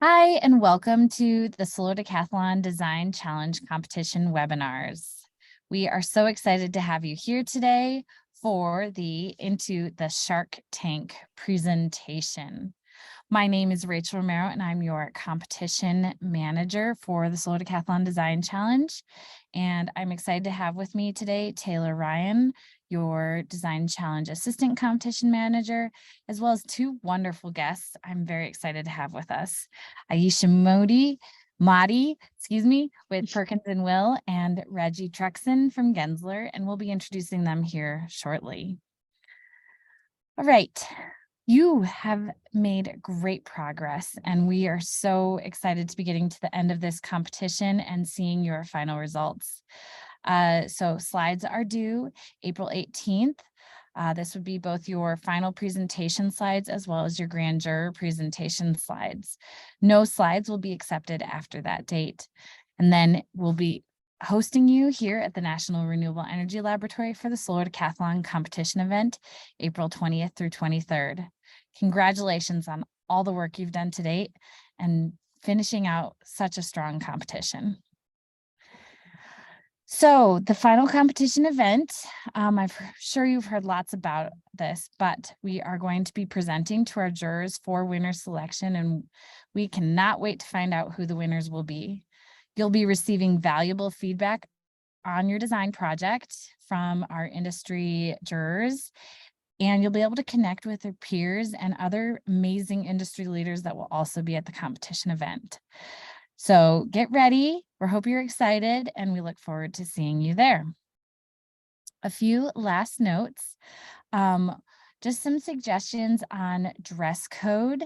Hi, and welcome to the Solar Decathlon Design Challenge Competition webinars. We are so excited to have you here today for the Into the Shark Tank presentation. My name is Rachel Romero, and I'm your competition manager for the Solar Decathlon Design Challenge. And I'm excited to have with me today Taylor Ryan, your Design Challenge Assistant Competition Manager, as well as two wonderful guests I'm very excited to have with us. Aayushi Mody, with Perkins and Will, and Reggie Truxon from Gensler, and we'll be introducing them here shortly. All right. You have made great progress, and we are so excited to be getting to the end of this competition and seeing your final results. So slides are due April 18th. This would be both your final presentation slides as well as your grand juror presentation slides. No slides will be accepted after that date. And then we'll be hosting you here at the National Renewable Energy Laboratory for the Solar Decathlon competition event, April 20th through 23rd. Congratulations on all the work you've done to date and finishing out such a strong competition. So the final competition event, I'm sure you've heard lots about this, but we are going to be presenting to our jurors for winner selection, and we cannot wait to find out who the winners will be. You'll be receiving valuable feedback on your design project from our industry jurors, and you'll be able to connect with your peers and other amazing industry leaders that will also be at the competition event. So get ready. We hope you're excited, and we look forward to seeing you there. A few last notes, just some suggestions on dress code.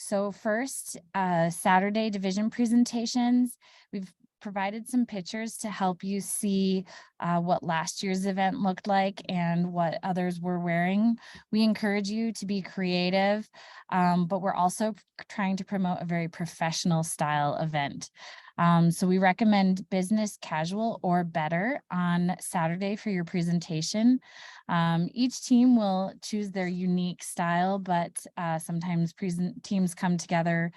So first, Saturday division presentations. We've provided some pictures to help you see what last year's event looked like and what others were wearing. We encourage you to be creative, but we're also trying to promote a very professional style event. So we recommend business casual or better on Saturday for your presentation. Each team will choose their unique style, but sometimes teams come together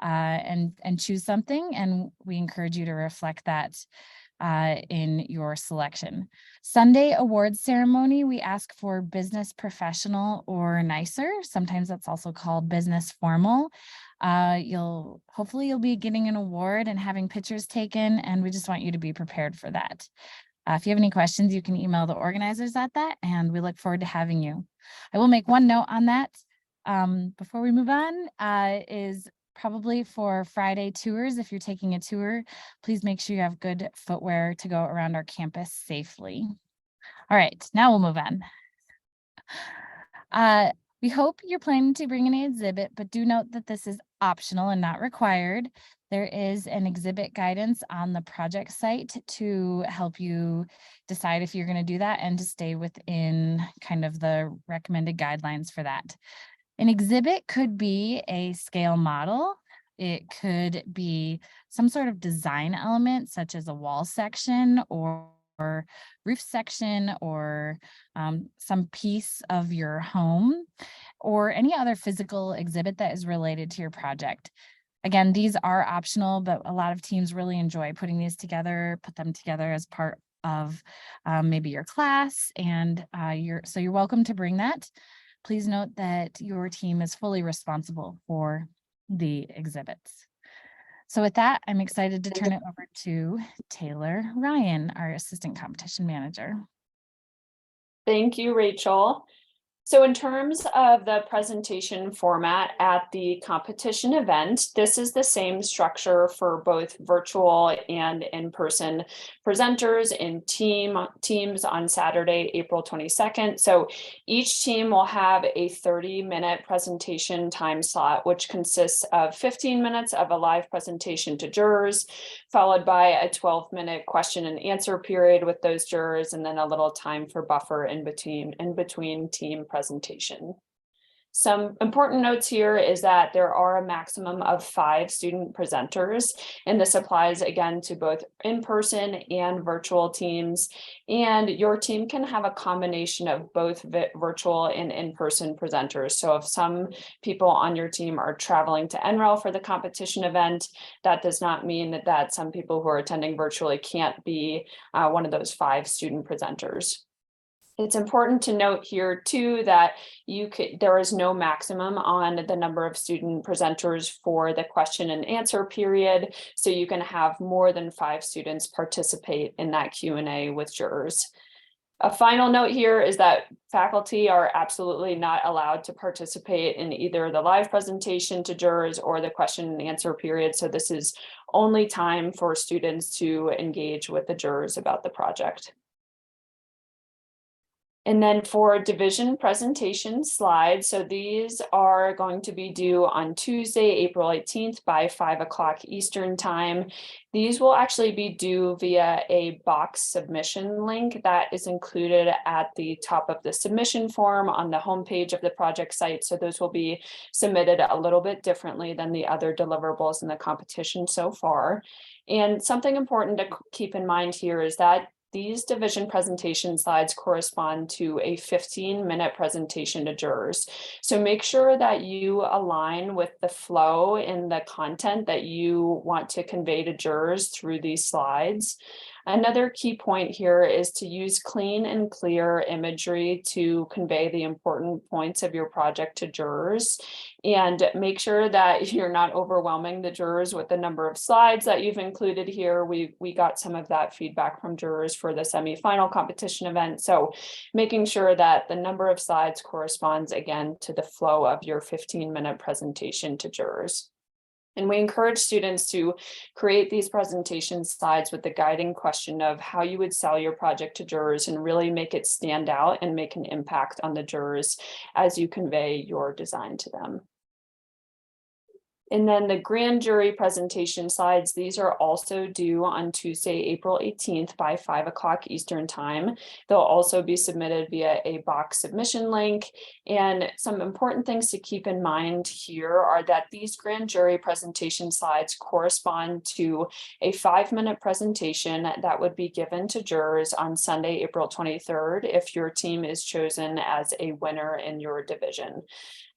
and choose something, and we encourage you to reflect that in your selection. Sunday awards ceremony, we ask for business professional or nicer. Sometimes that's also called business formal. Hopefully you'll be getting an award and having pictures taken, and we just want you to be prepared for that. If you have any questions, you can email the organizers at that, and we look forward to having you. I will make one note on that before we move on, is probably for Friday tours. If you're taking a tour, please make sure you have good footwear to go around our campus safely. All right, now we'll move on. We hope you're planning to bring an exhibit, but do note that this is optional and not required. There is an exhibit guidance on the project site to help you decide if you're going to do that and to stay within kind of the recommended guidelines for that. An exhibit could be a scale model. It could be some sort of design element, such as a wall section or roof section, or some piece of your home, or any other physical exhibit that is related to your project. Again, these are optional, but a lot of teams really enjoy putting these together, put them together as part of maybe your class, and so you're welcome to bring that. Please note that your team is fully responsible for the exhibits. So with that, I'm excited to turn it over to Taylor Ryan, our Assistant Competition Manager. Thank you, Rachel. So in terms of the presentation format at the competition event, this is the same structure for both virtual and in-person presenters in teams on Saturday, April 22nd. So each team will have a 30-minute presentation time slot, which consists of 15 minutes of a live presentation to jurors, followed by a 12-minute question and answer period with those jurors, and then a little time for buffer in between team presentation. Some important notes here is that there are a maximum of 5 student presenters, and this applies again to both in-person and virtual teams. And your team can have a combination of both virtual and in-person presenters. So if some people on your team are traveling to NREL for the competition event, that does not mean that some people who are attending virtually can't be one of those 5 student presenters. It's important to note here too that there is no maximum on the number of student presenters for the question and answer period, so you can have more than 5 students participate in that Q&A with jurors. A final note here is that faculty are absolutely not allowed to participate in either the live presentation to jurors or the question and answer period, so this is only time for students to engage with the jurors about the project. And then for division presentation slides, so these are going to be due on Tuesday, April 18th by 5 o'clock Eastern time. These will actually be due via a box submission link that is included at the top of the submission form on the homepage of the project site. So those will be submitted a little bit differently than the other deliverables in the competition so far. And something important to keep in mind here is that these division presentation slides correspond to a 15-minute presentation to jurors. So make sure that you align with the flow and the content that you want to convey to jurors through these slides. Another key point here is to use clean and clear imagery to convey the important points of your project to jurors, and make sure that you're not overwhelming the jurors with the number of slides that you've included here. We got some of that feedback from jurors for the semifinal competition event. So making sure that the number of slides corresponds again to the flow of your 15-minute presentation to jurors. And we encourage students to create these presentation slides with the guiding question of how you would sell your project to jurors and really make it stand out and make an impact on the jurors as you convey your design to them. And then the grand jury presentation slides, these are also due on Tuesday, April 18th by 5 o'clock Eastern time. They'll also be submitted via a box submission link. And some important things to keep in mind here are that these grand jury presentation slides correspond to a 5-minute presentation that would be given to jurors on Sunday, April 23rd, if your team is chosen as a winner in your division.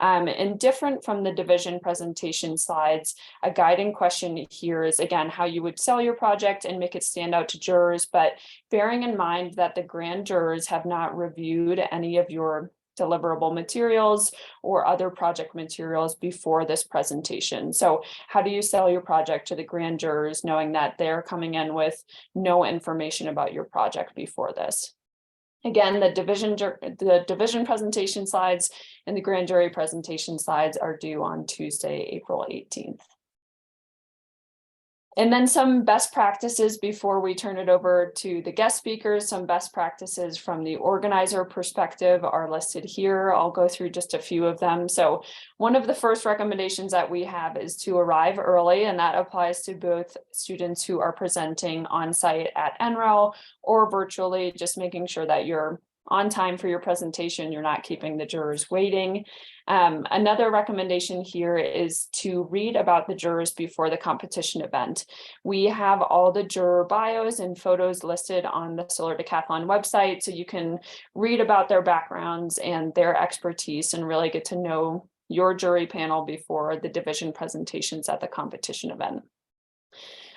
And different from the division presentation slides, a guiding question here is, again, how you would sell your project and make it stand out to jurors, but bearing in mind that the grand jurors have not reviewed any of your deliverable materials or other project materials before this presentation. So how do you sell your project to the grand jurors knowing that they're coming in with no information about your project before this? Again, the division presentation slides and the grand jury presentation slides are due on Tuesday, April 18th. And then some best practices before we turn it over to the guest speakers. Some best practices from the organizer perspective are listed here. I'll go through just a few of them. So one of the first recommendations that we have is to arrive early, and that applies to both students who are presenting on site at NREL or virtually, just making sure that you're on time for your presentation, you're not keeping the jurors waiting. Another recommendation here is to read about the jurors before the competition event. We have all the juror bios and photos listed on the Solar Decathlon website, so you can read about their backgrounds and their expertise and really get to know your jury panel before the division presentations at the competition event.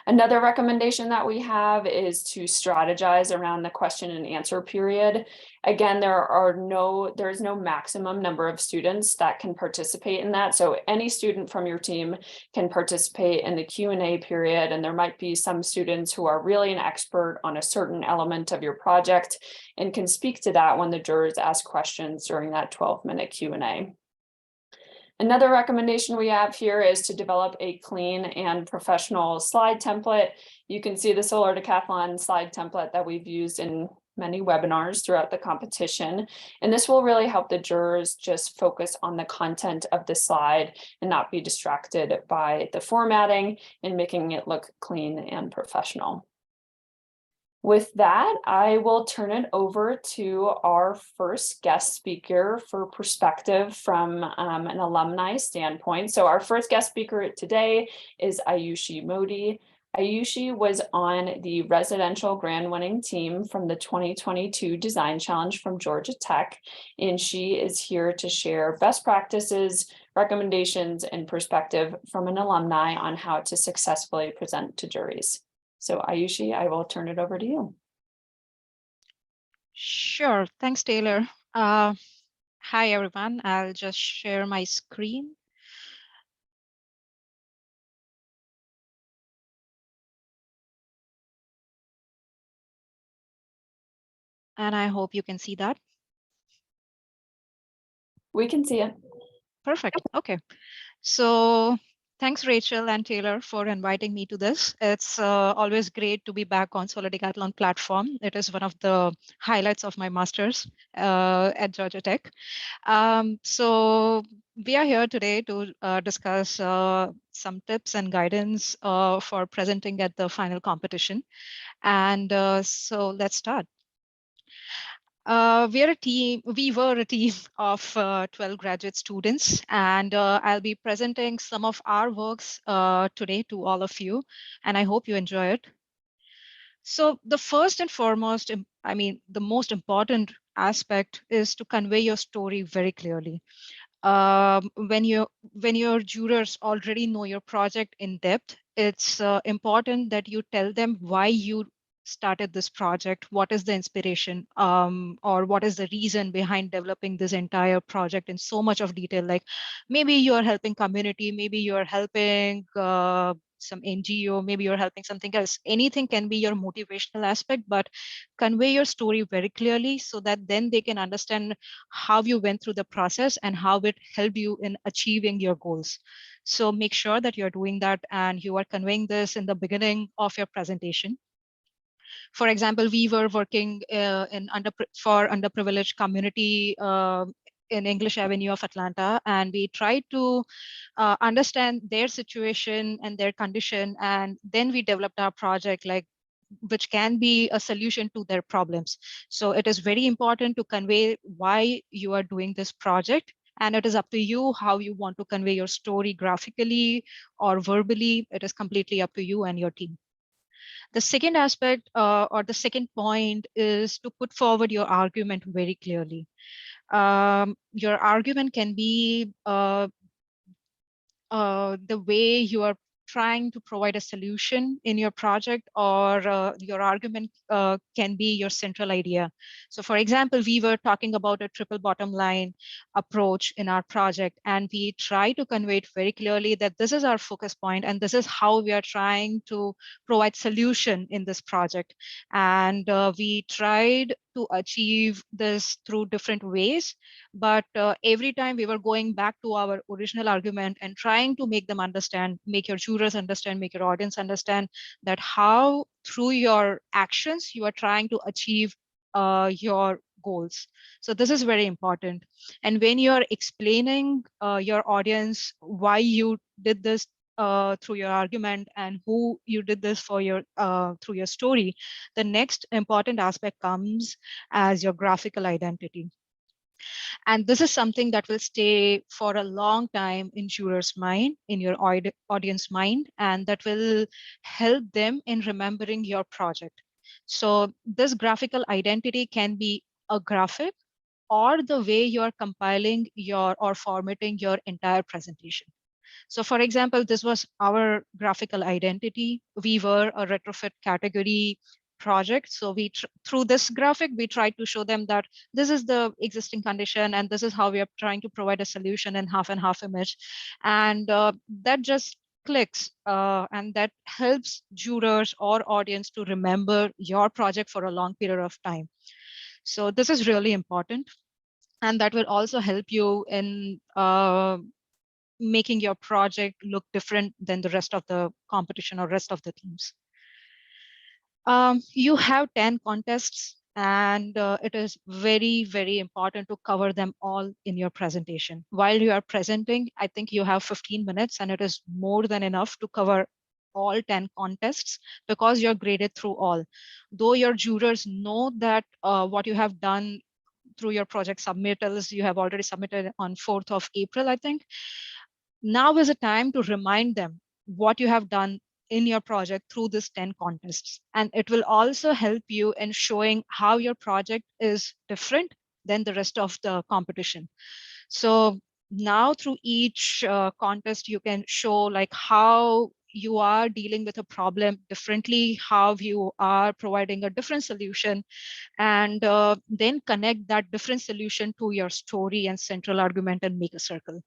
Another recommendation that we have is to strategize around the question and answer period. Again, there's no maximum number of students that can participate in that. So any student from your team can participate in the Q&A period, and there might be some students who are really an expert on a certain element of your project and can speak to that when the jurors ask questions during that 12-minute Q&A. Another recommendation we have here is to develop a clean and professional slide template. You can see the Solar Decathlon slide template that we've used in many webinars throughout the competition. And this will really help the jurors just focus on the content of the slide and not be distracted by the formatting and making it look clean and professional. With that, I will turn it over to our first guest speaker for perspective from an alumni standpoint. So our first guest speaker today is Aayushi Mody. Aayushi was on the residential grand winning team from the 2022 Design Challenge from Georgia Tech, and she is here to share best practices, recommendations, and perspective from an alumni on how to successfully present to juries. So Aayushi, I will turn it over to you. Sure, thanks, Taylor. Hi, everyone. I'll just share my screen. And I hope you can see that. We can see it. Perfect. Okay. So thanks, Rachel and Taylor, for inviting me to this. It's always great to be back on Solar Decathlon platform. It is one of the highlights of my master's at Georgia Tech. So we are here today to discuss some tips and guidance for presenting at the final competition. And so let's start. We were a team of 12 graduate students, and I'll be presenting some of our works today to all of you, and I hope you enjoy it. So the first and foremost, the most important aspect is to convey your story very clearly. When your jurors already know your project in depth, it's important that you tell them why you started this project, what is the inspiration, or what is the reason behind developing this entire project in so much of detail. Like maybe you are helping community, maybe you are helping some NGO, maybe you're helping something else. Anything can be your motivational aspect, but convey your story very clearly so that then they can understand how you went through the process and how it helped you in achieving your goals. So make sure that you're doing that and you are conveying this in the beginning of your presentation. For example, we were working for underprivileged community in English Avenue of Atlanta, and we tried to understand their situation and their condition, and then we developed our project which can be a solution to their problems. So it is very important to convey why you are doing this project, and it is up to you how you want to convey your story graphically or verbally. It is completely up to you and your team. The second aspect or the second point is to put forward your argument very clearly. Your argument can be the way you are trying to provide a solution in your project, or your argument can be your central idea. So for example, we were talking about a triple bottom line approach in our project, and we try to convey it very clearly that this is our focus point and this is how we are trying to provide solution in this project. And we tried to achieve this through different ways, but every time we were going back to our original argument and trying to make them understand, make your jurors understand, make your audience understand that how through your actions you are trying to achieve your goals. So this is very important. And when you are explaining your audience why you did this through your argument and who you did this for your through your story, the next important aspect comes as your graphical identity. And this is something that will stay for a long time in jurors' mind, in your audience mind, and that will help them in remembering your project. So this graphical identity can be a graphic or the way you're compiling your or formatting your entire presentation. So for example, this was our graphical identity. We were a retrofit category project. So through this graphic, we tried to show them that this is the existing condition and this is how we are trying to provide a solution in half and half image. And that just clicks and that helps jurors or audience to remember your project for a long period of time. So this is really important. And that will also help you in making your project look different than the rest of the competition or rest of the teams. You have 10 contests, and it is very, very important to cover them all in your presentation. While you are presenting, I think you have 15 minutes, and it is more than enough to cover all 10 contests because you're graded through all. Though your jurors know that what you have done through your project submittals, you have already submitted on 4th of April, I think. Now is a time to remind them what you have done in your project through this 10 contests. And it will also help you in showing how your project is different than the rest of the competition. So now through each contest, you can show like how you are dealing with a problem differently, how you are providing a different solution, and then connect that different solution to your story and central argument and make a circle.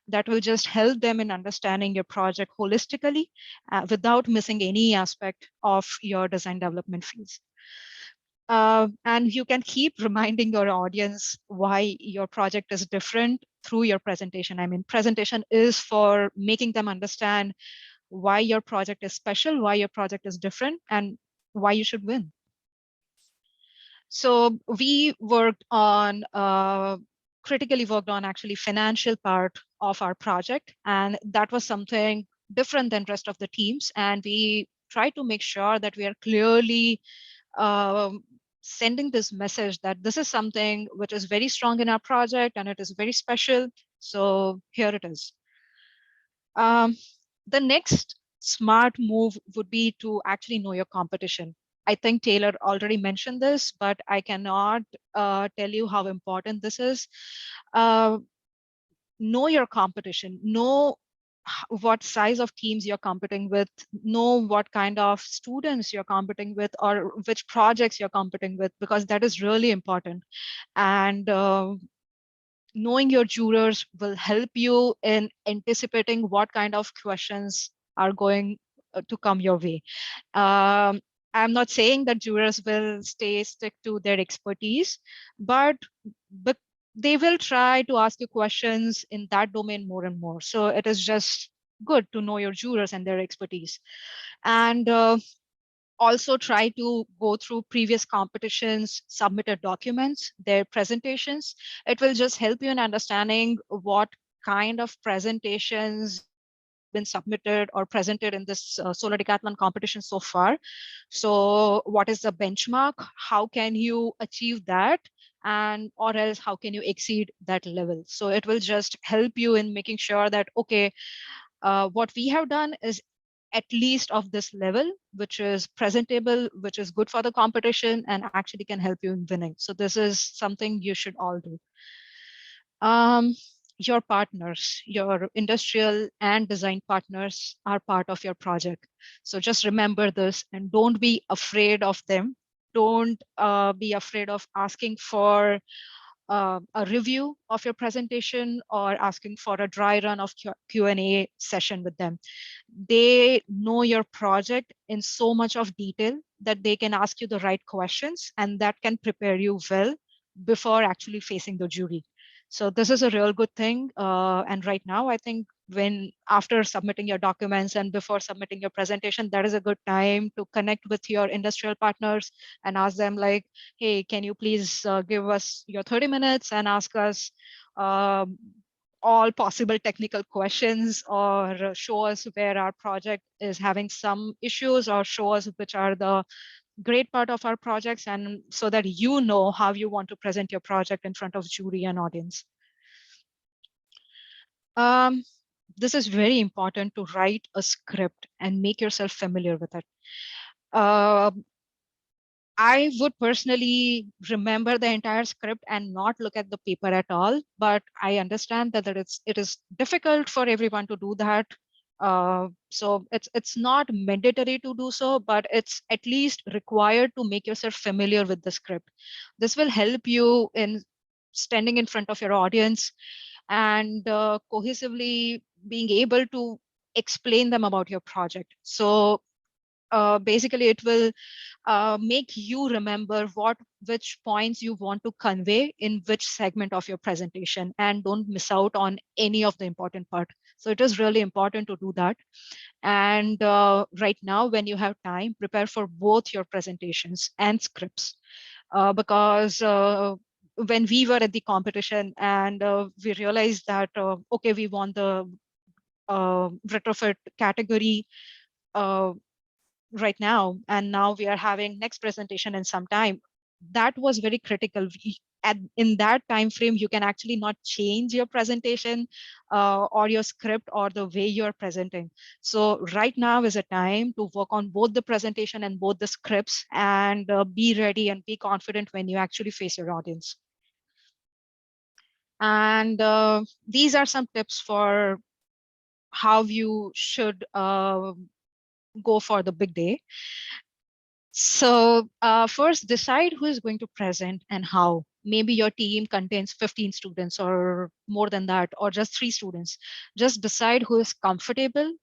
That will just help them in understanding your project holistically without missing any aspect of your design development phase. And you can keep reminding your audience why your project is different through your presentation. I mean, presentation is for making them understand why your project is special, why your project is different, and why you should win. So we worked on, critically worked on actually financial part of our project. And that was something different than rest of the teams. And we try to make sure that we are clearly sending this message that this is something which is very strong in our project and it is very special. So here it is. The next smart move would be to actually know your competition. I think Taylor already mentioned this, but I cannot tell you how important this is. Know your competition, know what size of teams you're competing with, know what kind of students you're competing with, or which projects you're competing with, because that is really important. And knowing your jurors will help you in anticipating what kind of questions are going to come your way. I'm not saying that jurors will stick to their expertise, but they will try to ask you questions in that domain more and more. So it is just good to know your jurors and their expertise. And also try to go through previous competitions, submitted documents, their presentations. It will just help you in understanding what kind of presentations have been submitted or presented in this Solar Decathlon competition so far. So what is the benchmark? How can you achieve that? And or else how can you exceed that level? So it will just help you in making sure that, okay, what we have done is at least of this level, which is presentable, which is good for the competition, and actually can help you in winning. So this is something you should all do. Your partners, your industrial and design partners are part of your project. So just remember this and don't be afraid of them. Don't be afraid of asking for a review of your presentation or asking for a dry run of Q&A session with them. They know your project in so much of detail that they can ask you the right questions, and that can prepare you well before actually facing the jury. So this is a real good thing. And right now, I think when after submitting your documents and before submitting your presentation, that is a good time to connect with your industrial partners and ask them like, hey, can you please give us your 30 minutes and ask us all possible technical questions, or show us where our project is having some issues, or show us which are the great part of our projects, and so that you know how you want to present your project in front of jury and audience. This is very important to write a script and make yourself familiar with it. I would personally remember the entire script and not look at the paper at all, but I understand that it is difficult for everyone to do that. So it's not mandatory to do so, but it's at least required to make yourself familiar with the script. This will help you in standing in front of your audience and cohesively being able to explain them about your project. So basically it will make you remember which points you want to convey in which segment of your presentation, and don't miss out on any of the important part. So it is really important to do that. And right now, when you have time, prepare for both your presentations and scripts, because when we were at the competition and we realized that, okay, we won the retrofit category, right now, and now we are having next presentation in some time. That was very critical. In that time frame, you can actually not change your presentation or your script or the way you're presenting. So right now is a time to work on both the presentation and both the scripts, and be ready and be confident when you actually face your audience. And these are some tips for how you should go for the big day. So first, decide who is going to present and how. Maybe your team contains 15 students or more than that, or just 3 students. Just decide who is comfortable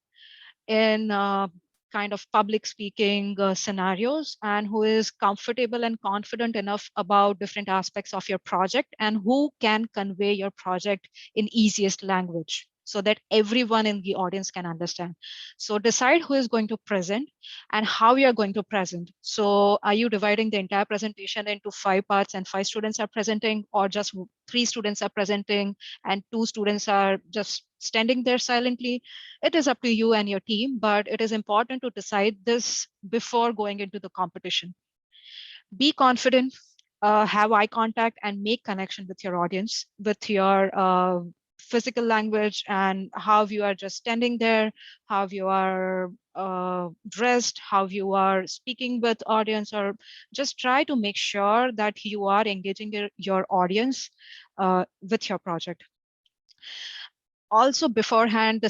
in kind of public speaking scenarios, and who is comfortable and confident enough about different aspects of your project, and who can convey your project in easiest language so that everyone in the audience can understand. So decide who is going to present and how you are going to present. So are you dividing the entire presentation into 5 parts and 5 students are presenting, or just 3 students are presenting and 2 students are just standing there silently? It is up to you and your team, but it is important to decide this before going into the competition. Be confident, have eye contact, and make connection with your audience, with your physical language and how you are just standing there, how you are dressed, how you are speaking with audience, or just try to make sure that you are engaging your audience with your project. Also beforehand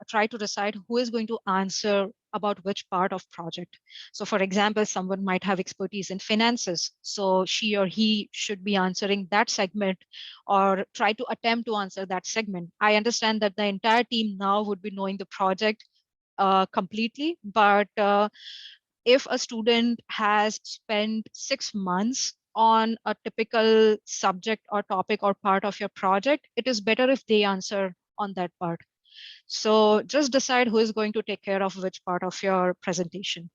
try to decide who is going to answer about which part of project. So for example, someone might have expertise in finances, so she or he should be answering that segment, or try to attempt to answer that segment. I understand that the entire team now would be knowing the project completely, but if a student has spent 6 months on a typical subject or topic or part of your project, it is better if they answer on that part. So just decide who is going to take care of which part of your presentation.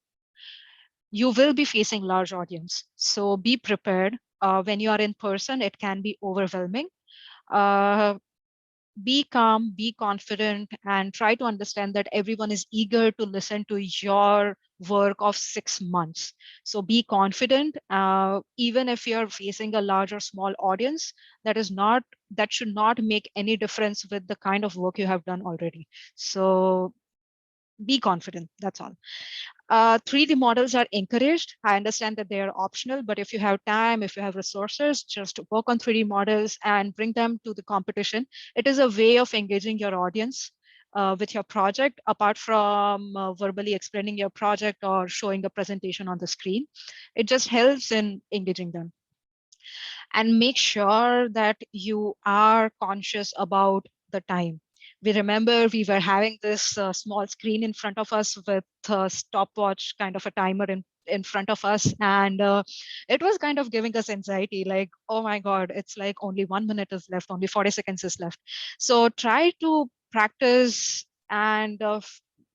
You will be facing large audience, so be prepared. When you are in person, it can be overwhelming. Be calm, be confident, and try to understand that everyone is eager to listen to your work of 6 months. So be confident, even if you're facing a large or small audience. That should not make any difference with the kind of work you have done already. So be confident, that's all. 3D models are encouraged. I understand that they are optional, but if you have time, if you have resources, just work on 3D models and bring them to the competition. It is a way of engaging your audience with your project, apart from verbally explaining your project or showing a presentation on the screen. It just helps in engaging them. And make sure that you are conscious about the time. We remember we were having this small screen in front of us with a stopwatch kind of a timer in front of us, and it was kind of giving us anxiety, like, oh my god, it's like only 1 minute is left, only 40 seconds is left. So try to practice and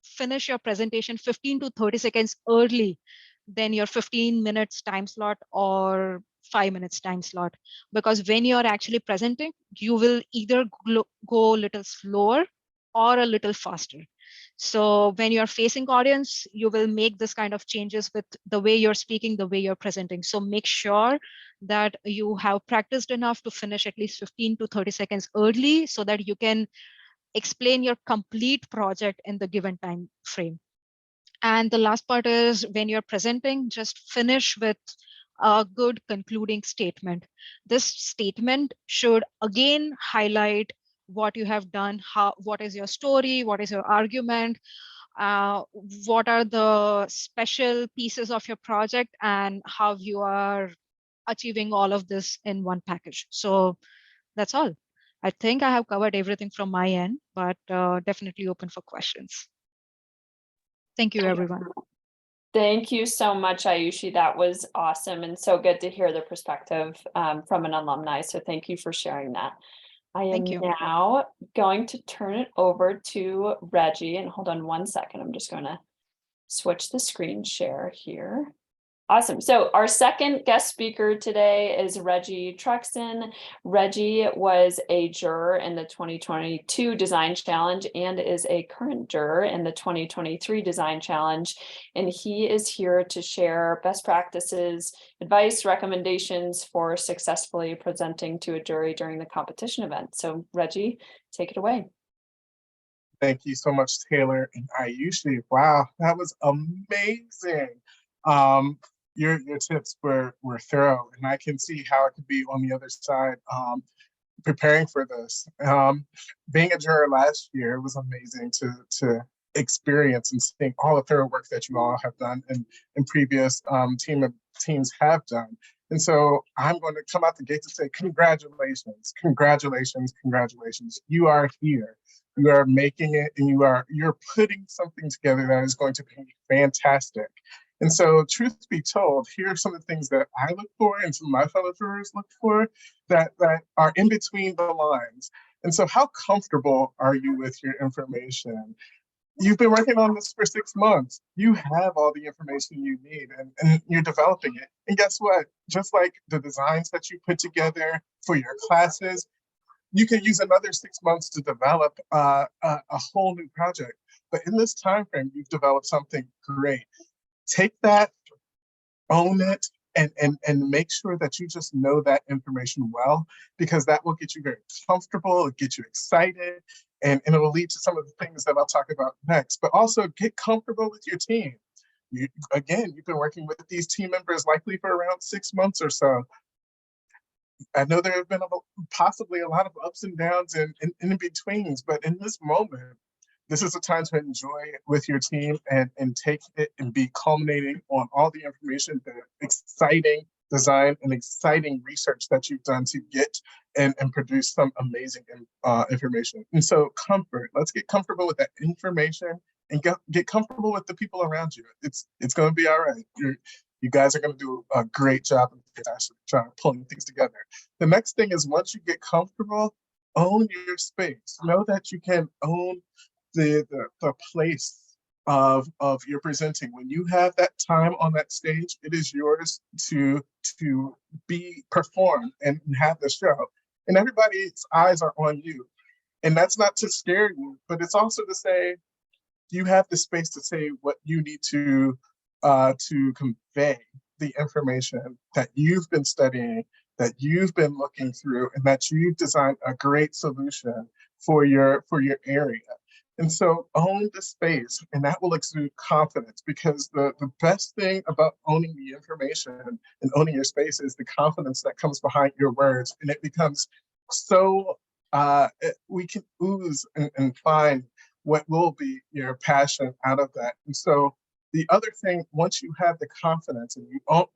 finish your presentation 15 to 30 seconds early than your 15 minutes time slot or 5 minutes time slot, because when you're actually presenting, you will either go a little slower or a little faster. So when you're facing audience, you will make this kind of changes with the way you're speaking, the way you're presenting. So make sure that you have practiced enough to finish at least 15 to 30 seconds early, so that you can explain your complete project in the given time frame. And the last part is, when you're presenting, just finish with a good concluding statement. This statement should again highlight what you have done, what is your story, what is your argument, uh, what are the special pieces of your project, and how you are achieving all of this in one package. So that's all. I think I have covered everything from my end, but definitely open for questions. Thank you, everyone. Thank you so much, Aayushi. That was awesome and so good to hear the perspective from an alumni. So thank you for sharing that. I am Thank you. now going to turn it over to Reggie, and hold on one second. I'm just going to switch the screen share here. Awesome. So our second guest speaker today is Reggie Truxon. Reggie was a juror in the 2022 Design Challenge and is a current juror in the 2023 Design Challenge. And he is here to share best practices, advice, recommendations for successfully presenting to a jury during the competition event. So Reggie, take it away. Thank you so much, Taylor and Aayushi. Wow, that was amazing. Your tips were thorough, and I can see how it could be on the other side preparing for this. Being a juror last year was amazing to experience and seeing all the thorough work that you all have done and previous teams have done. And so I'm going to come out the gate to say congratulations, congratulations, congratulations. You are here. You are making it, and you're putting something together that is going to be fantastic. And so, truth be told, here are some of the things that I look for and some of my fellow jurors look for that are in between the lines. And so, how comfortable are you with your information? You've been working on this for 6 months. You have all the information you need, and you're developing it. And guess what? Just like the designs that you put together for your classes, you can use another 6 months to develop a whole new project. But in this time frame, you've developed something great. Take that, own it, and make sure that you just know that information well, because that will get you very comfortable, it'll get you excited, and it will lead to some of the things that I'll talk about next. But also get comfortable with your team. Again, you've been working with these team members likely for around 6 months or so. I know there have been possibly a lot of ups and downs and in betweens, but in this moment, this is a time to enjoy it with your team and take it and be culminating on all the information, the exciting design and exciting research that you've done to get and produce some amazing information. And so comfort, let's get comfortable with that information and get comfortable with the people around you. It's going to be all right. You guys are going to do a great job of actually trying to pulling things together. The next thing is, once you get comfortable, own your space. Know that you can own the place of your presenting. When you have that time on that stage, it is yours to perform and have the show. And everybody's eyes are on you. And that's not to scare you, but it's also to say you have the space to say what you need to convey the information that you've been studying, that you've been looking through, and that you've designed a great solution for your area. And so own the space, and that will exude confidence, because the best thing about owning the information and owning your space is the confidence that comes behind your words. And it becomes so, we can ooze and find what will be your passion out of that. And so the other thing, once you have the confidence and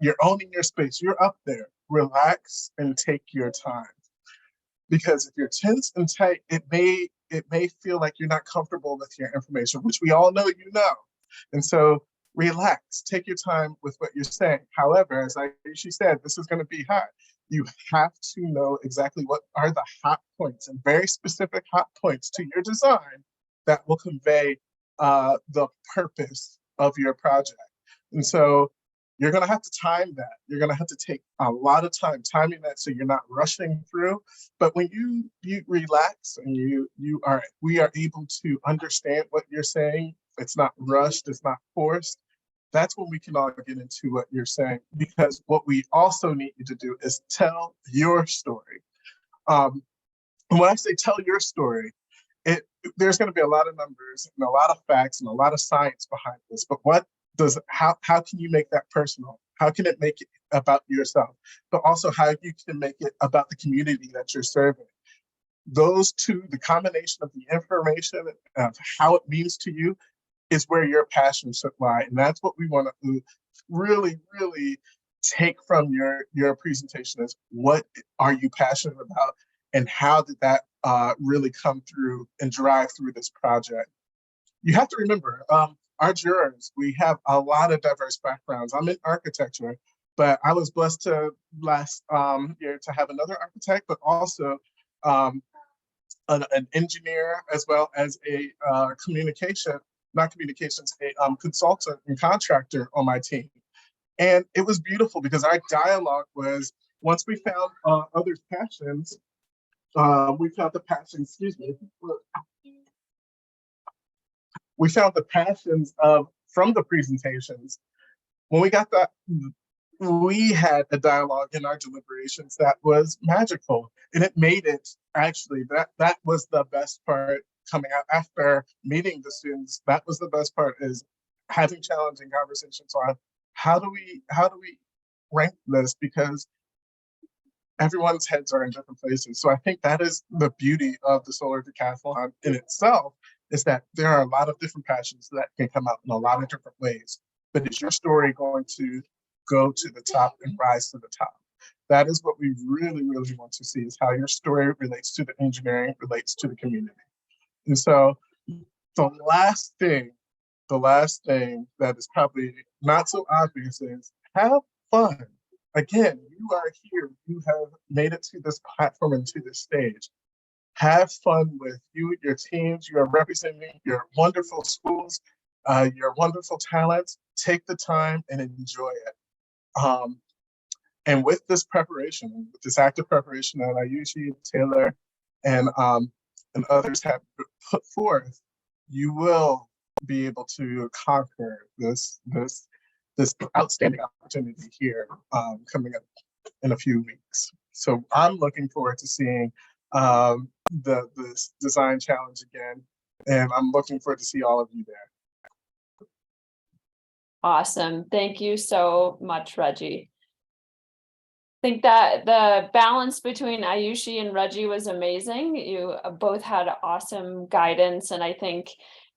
you're owning your space, you're up there, relax and take your time. Because if you're tense and tight, it may feel like you're not comfortable with your information, which we all know you know. And so relax, take your time with what you're saying. However, as she said, this is going to be hot. You have to know exactly what are the hot points, and very specific hot points to your design that will convey the purpose of your project. And so you're going to have to time that. You're going to have to take a lot of time timing that, so you're not rushing through. But when you relax and we are able to understand what you're saying, it's not rushed, it's not forced. That's when we can all get into what you're saying, because what we also need you to do is tell your story. And when I say tell your story, there's going to be a lot of numbers and a lot of facts and a lot of science behind this. But how can you make that personal? How can it make it about yourself? But also how you can make it about the community that you're serving. Those two, the combination of the information of how it means to you, is where your passion should lie. And that's what we want to really, really take from your presentation, is what are you passionate about, and how did that really come through and drive through this project. You have to remember, our jurors, we have a lot of diverse backgrounds. I'm in architecture, but I was blessed to last year to have another architect, but also an engineer, as well as a consultant and contractor on my team. And it was beautiful because our dialogue was, once we found others' passions, we found the passion, excuse me, we found the passions from the presentations. When we got that, we had a dialogue in our deliberations that was magical, and it made it actually, that was the best part coming out after meeting the students. That was the best part, is having challenging conversations on how do we rank this, because everyone's heads are in different places. So I think that is the beauty of the Solar Decathlon in itself, is that there are a lot of different passions that can come out in a lot of different ways. But is your story going to go to the top and rise to the top? That is what we really, really want to see, is how your story relates to the engineering, relates to the community. And so the last thing that is probably not so obvious is have fun. Again, you are here, you have made it to this platform and to this stage. Have fun with you, your teams, you are representing your wonderful schools, your wonderful talents. Take the time and enjoy it. And with this preparation, with this active preparation that Aayushi, Taylor, and others have put forth, you will be able to conquer this outstanding opportunity here coming up in a few weeks. So I'm looking forward to seeing this design challenge again, and I'm looking forward to see all of you there. Awesome. Thank you so much, Reggie. I think that the balance between Aayushi and Reggie was amazing. You both had awesome guidance, and I think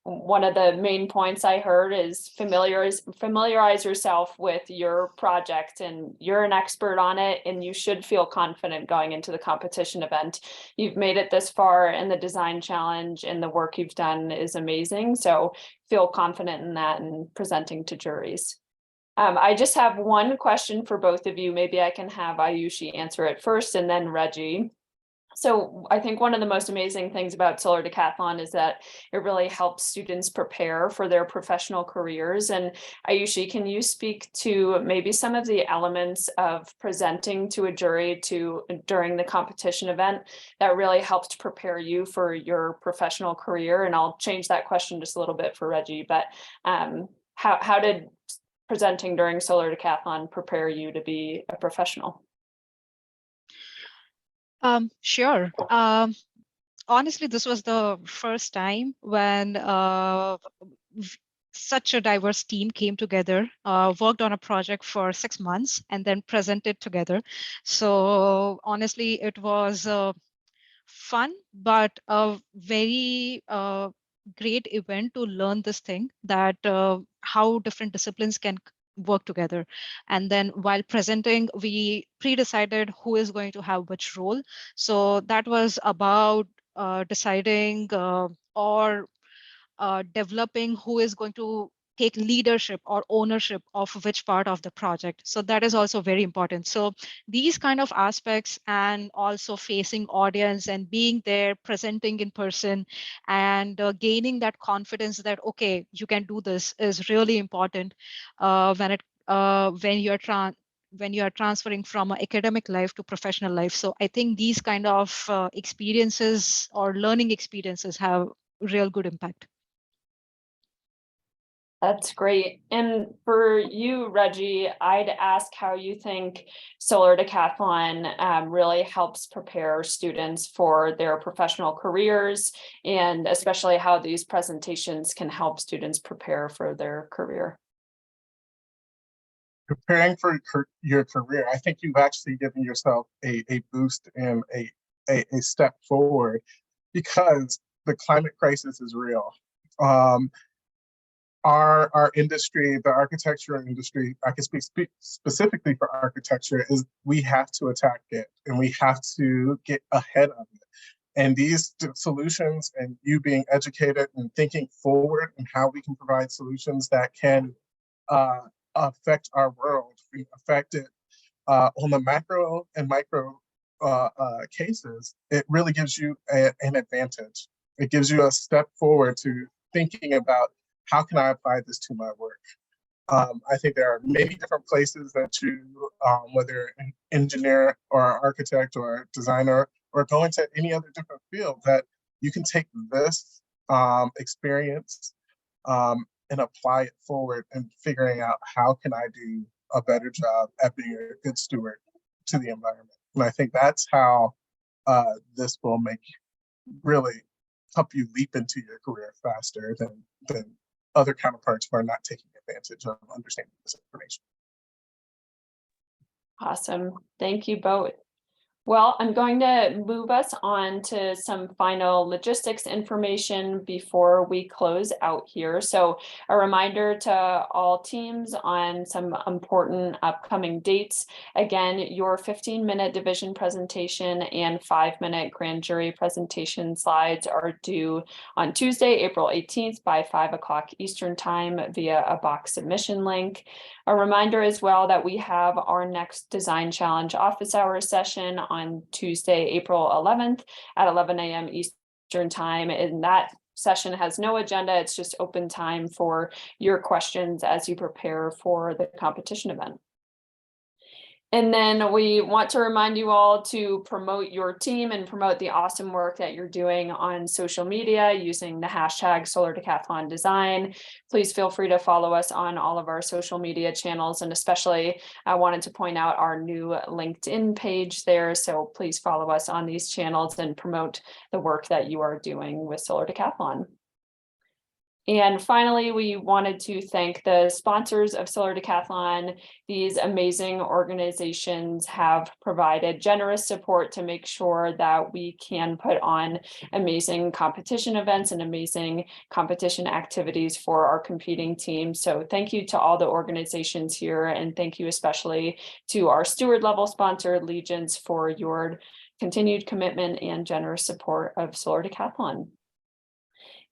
one of the main points I heard is familiarize yourself with your project, and you're an expert on it, and you should feel confident going into the competition event. You've made it this far in the design challenge, and the work you've done is amazing. So feel confident in that and presenting to juries. I just have one question for both of you. Maybe I can have Aayushi answer it first and then Reggie. So I think one of the most amazing things about Solar Decathlon is that it really helps students prepare for their professional careers. And Aayushi, can you speak to maybe some of the elements of presenting to a jury during the competition event that really helped prepare you for your professional career? And I'll change that question just a little bit for Reggie, but how did presenting during Solar Decathlon prepare you to be a professional? Sure. Honestly, this was the first time when such a diverse team came together, worked on a project for 6 months, and then presented together. So honestly, it was fun, but a very great event to learn this thing, that how different disciplines can work together. And then while presenting, we pre-decided who is going to have which role. So that was about deciding or developing who is going to take leadership or ownership of which part of the project. So that is also very important. So these kind of aspects, and also facing audience and being there, presenting in person, and gaining that confidence that, okay, you can do this, is really important when you are transferring from academic life to professional life. So I think these kind of experiences or learning experiences have real good impact. That's great. And for you, Reggie, I'd ask how you think Solar Decathlon really helps prepare students for their professional careers, and especially how these presentations can help students prepare for their career. Preparing for your career, I think you've actually given yourself a boost and a step forward, because the climate crisis is real. Our industry, the architecture industry, I can speak specifically for architecture, is we have to attack it, and we have to get ahead of it. And these solutions, and you being educated and thinking forward and how we can provide solutions that can affect our world, affect it on the macro and micro cases, it really gives you an advantage. It gives you a step forward to thinking about, how can I apply this to my work? I think there are many different places that you, whether an engineer or an architect or a designer or go into any other different field, that you can take this experience and apply it forward and figuring out how can I do a better job at being a good steward to the environment. And I think that's how this will really help you leap into your career faster than other counterparts who are not taking advantage of understanding this information. Awesome. Thank you both. Well, I'm going to move us on to some final logistics information before we close out here. So a reminder to all teams on some important upcoming dates. Again, your 15-minute division presentation and 5-minute grand jury presentation slides are due on Tuesday, April 18th by 5 o'clock Eastern time via a box submission link. A reminder as well that we have our next Design Challenge office hours session on Tuesday, April 11th at 11 a.m. Eastern time. And that session has no agenda. It's just open time for your questions as you prepare for the competition event. And then we want to remind you all to promote your team and promote the awesome work that you're doing on social media using the hashtag Solar Decathlon Design. Please feel free to follow us on all of our social media channels. And especially I wanted to point out our new LinkedIn page there. So please follow us on these channels and promote the work that you are doing with Solar Decathlon. And finally, we wanted to thank the sponsors of Solar Decathlon. These amazing organizations have provided generous support to make sure that we can put on amazing competition events and amazing competition activities for our competing teams. So thank you to all the organizations here, and thank you especially to our steward level sponsor, Legions, for your continued commitment and generous support of Solar Decathlon.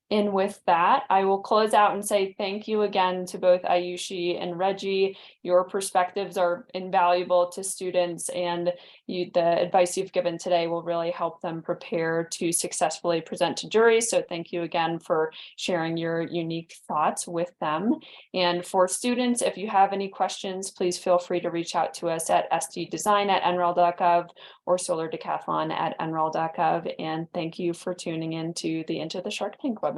And with that, I will close out and say thank you again to both Aayushi and Reggie. Your perspectives are invaluable to students, and the advice you've given today will really help them prepare to successfully present to juries. So thank you again for sharing your unique thoughts with them. And for students, if you have any questions, please feel free to reach out to us at sddesign@nrel.gov or solardecathlon@nrel.gov. And thank you for tuning in to the Into the Shark Tank webinar.